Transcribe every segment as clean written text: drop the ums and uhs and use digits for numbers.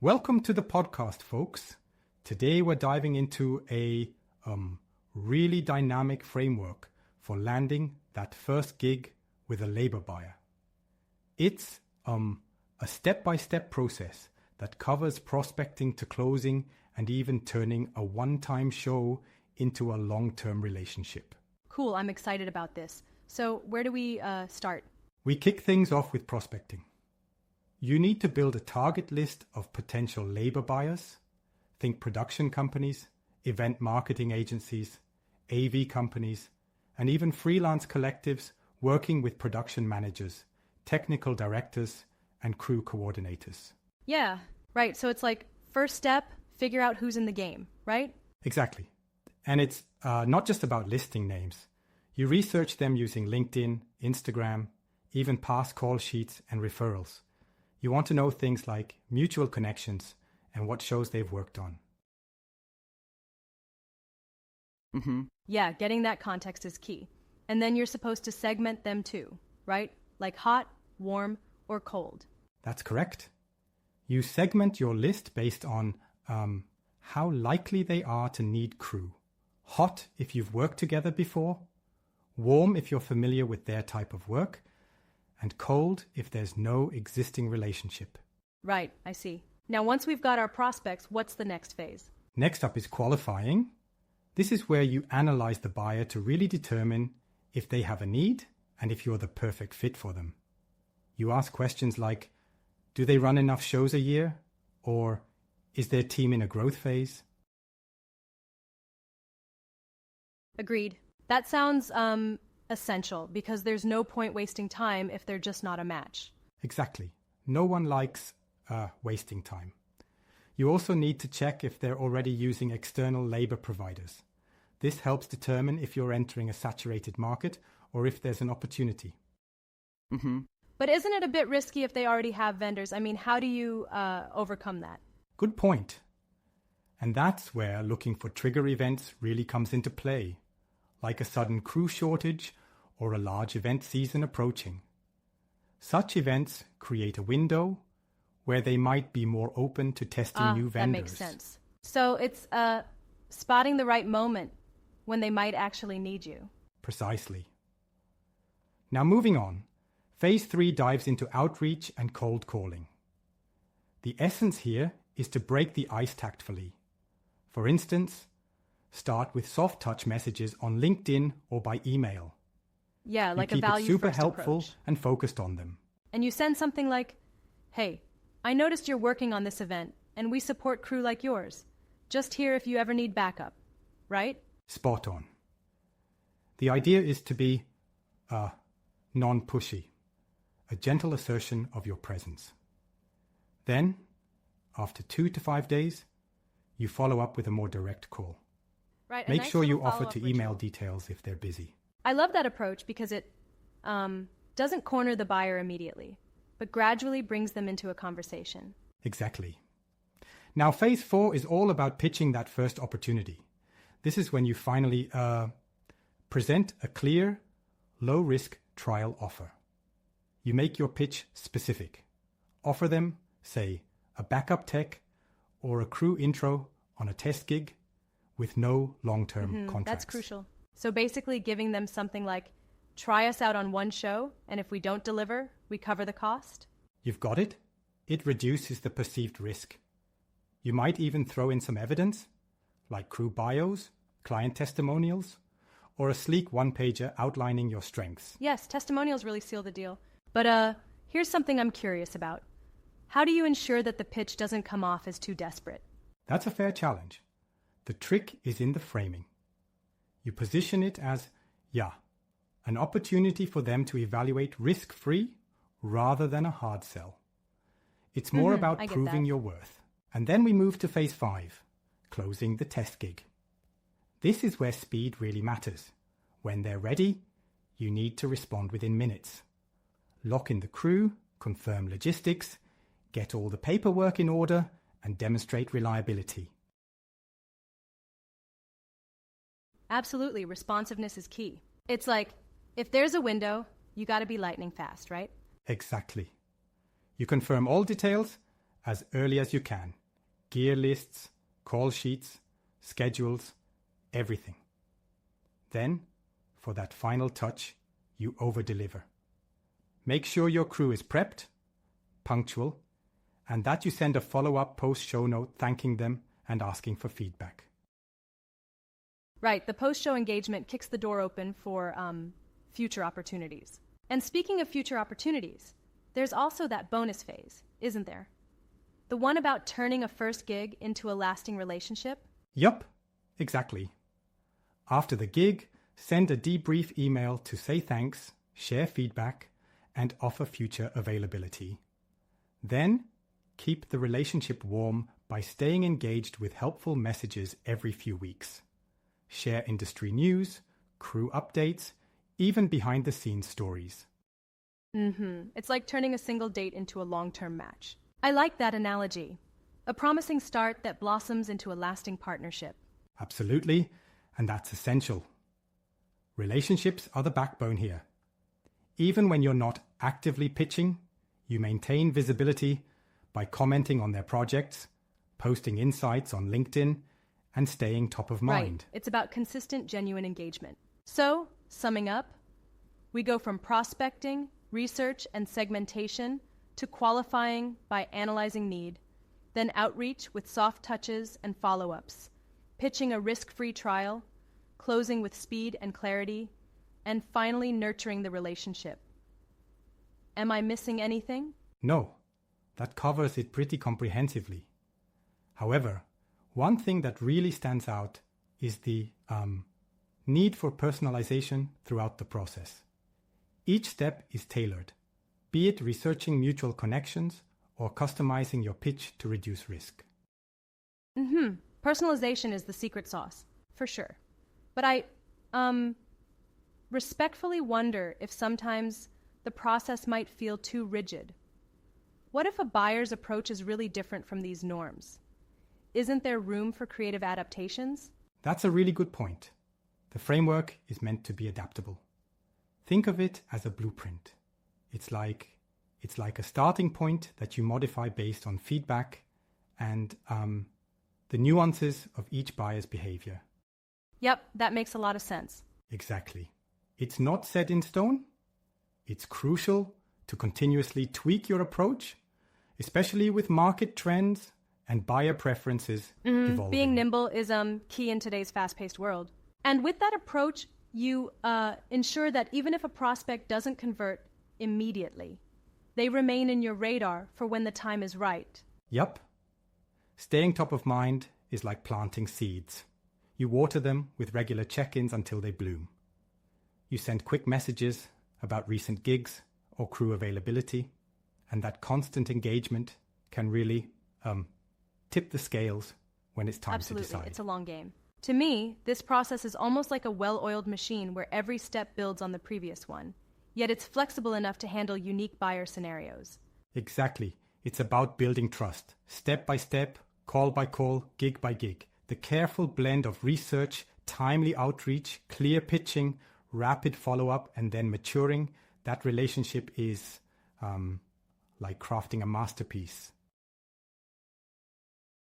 Welcome to the podcast, folks. Today we're diving into a really dynamic framework for landing that first gig with a labor buyer. It's a step-by-step process that covers prospecting to closing and even turning a one-time show into a long-term relationship. Cool, I'm excited about this. So where do we start? We kick things off with prospecting. You need to build a target list of potential labor buyers. Think production companies, event marketing agencies, AV companies, and even freelance collectives working with production managers, technical directors, and crew coordinators. Yeah, right. So it's like first step, figure out who's in the game, right? Exactly. And it's not just about listing names. You research them using LinkedIn, Instagram, even past call sheets and referrals. You want to know things like mutual connections and what shows they've worked on. Yeah, getting that context is key. And then you're supposed to segment them too, right? Like hot, warm, or cold. That's correct. You segment your list based on how likely they are to need crew. Hot if you've worked together before, warm if you're familiar with their type of work, and cold if there's no existing relationship. Right, I see. Now, once we've got our prospects, what's the next phase? Next up is qualifying. This is where you analyze the buyer to really determine if they have a need and if you're the perfect fit for them. You ask questions like, do they run enough shows a year? Or is their team in a growth phase? Agreed. That sounds essential because there's no point wasting time if they're just not a match. Exactly. No one likes wasting time. You also need to check if they're already using external labor providers. This helps determine if you're entering a saturated market or if there's an opportunity. But isn't it a bit risky if they already have vendors? I mean, how do you overcome that? Good point. And that's where looking for trigger events really comes into play, like a sudden crew shortage or a large event season approaching. Such events create a window where they might be more open to testing new vendors. That makes sense. So it's spotting the right moment when they might actually need you. Precisely. Now moving on, phase 3 dives into outreach and cold calling. The essence here is to break the ice tactfully. For instance, start with soft touch messages on LinkedIn or by email. Yeah, like you a keep value it super first helpful approach. and focused on them. And you send something like, hey, I noticed you're working on this event, and we support crew like yours. Just here if you ever need backup, right? Spot on. The idea is to be non-pushy, a gentle assertion of your presence. Then, after 2 to 5 days, you follow up with a more direct call. Right. Make nice sure you little offer follow-up to email ritual. details if they're busy. I love that approach because it doesn't corner the buyer immediately, but gradually brings them into a conversation. Exactly. Now, phase 4 is all about pitching that first opportunity. This is when you finally present a clear, low-risk trial offer. You make your pitch specific. Offer them, say, a backup tech or a crew intro on a test gig with no long-term contracts. That's crucial. So basically giving them something like, try us out on one show, and if we don't deliver, we cover the cost. You've got it. It reduces the perceived risk. You might even throw in some evidence, like crew bios, client testimonials, or a sleek one-pager outlining your strengths. Yes, testimonials really seal the deal. But here's something I'm curious about. How do you ensure that the pitch doesn't come off as too desperate? That's a fair challenge. The trick is in the framing. You position it as, an opportunity for them to evaluate risk-free rather than a hard sell. It's more about proving your worth. And then we move to phase 5, closing the test gig. This is where speed really matters. When they're ready, you need to respond within minutes. Lock in the crew, confirm logistics, get all the paperwork in order, and demonstrate reliability. Absolutely, responsiveness is key. It's like, if there's a window, you got to be lightning fast, right? Exactly. You confirm all details as early as you can. Gear lists, call sheets, schedules, everything. Then, for that final touch, you over-deliver. Make sure your crew is prepped, punctual, and that you send a follow-up post-show note thanking them and asking for feedback. Right, the post-show engagement kicks the door open for future opportunities. And speaking of future opportunities, there's also that bonus phase, isn't there? The one about turning a first gig into a lasting relationship? Yup, exactly. After the gig, send a debrief email to say thanks, share feedback, and offer future availability. Then, keep the relationship warm by staying engaged with helpful messages every few weeks. Share industry news, crew updates, even behind-the-scenes stories. It's like turning a single date into a long-term match. I like that analogy. A promising start that blossoms into a lasting partnership. Absolutely, and that's essential. Relationships are the backbone here. Even when you're not actively pitching, you maintain visibility by commenting on their projects, posting insights on LinkedIn, and staying top of mind. Right. It's about consistent, genuine engagement. So, summing up, we go from prospecting, research, and segmentation to qualifying by analyzing need, then outreach with soft touches and follow-ups, pitching a risk-free trial, closing with speed and clarity, and finally nurturing the relationship. Am I missing anything? No, that covers it pretty comprehensively. However, one thing that really stands out is the need for personalization throughout the process. Each step is tailored, be it researching mutual connections or customizing your pitch to reduce risk. Personalization is the secret sauce, for sure. But I respectfully wonder if sometimes the process might feel too rigid. What if a buyer's approach is really different from these norms? Isn't there room for creative adaptations? That's a really good point. The framework is meant to be adaptable. Think of it as a blueprint. It's like a starting point that you modify based on feedback and the nuances of each buyer's behavior. Yep, that makes a lot of sense. Exactly. It's not set in stone. It's crucial to continuously tweak your approach, especially with market trends and buyer preferences evolving. Being nimble is key in today's fast-paced world. And with that approach, you ensure that even if a prospect doesn't convert immediately, they remain in your radar for when the time is right. Yup. Staying top of mind is like planting seeds. You water them with regular check-ins until they bloom. You send quick messages about recent gigs or crew availability, and that constant engagement can really tip the scales when it's time to decide. Absolutely, it's a long game. To me, this process is almost like a well-oiled machine where every step builds on the previous one, yet it's flexible enough to handle unique buyer scenarios. Exactly. It's about building trust, step by step, call by call, gig by gig. The careful blend of research, timely outreach, clear pitching, rapid follow-up, and then maturing, that relationship is like crafting a masterpiece.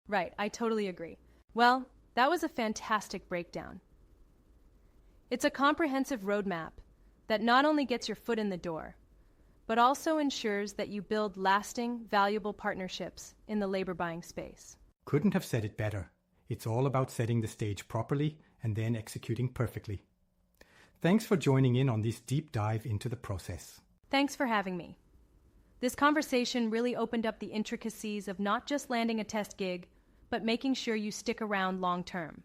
Right, I totally agree. Well, that was a fantastic breakdown. It's a comprehensive roadmap that not only gets your foot in the door, but also ensures that you build lasting, valuable partnerships in the labor buying space. Couldn't have said it better. It's all about setting the stage properly and then executing perfectly. Thanks for joining in on this deep dive into the process. Thanks for having me. This conversation really opened up the intricacies of not just landing a test gig, but making sure you stick around long term.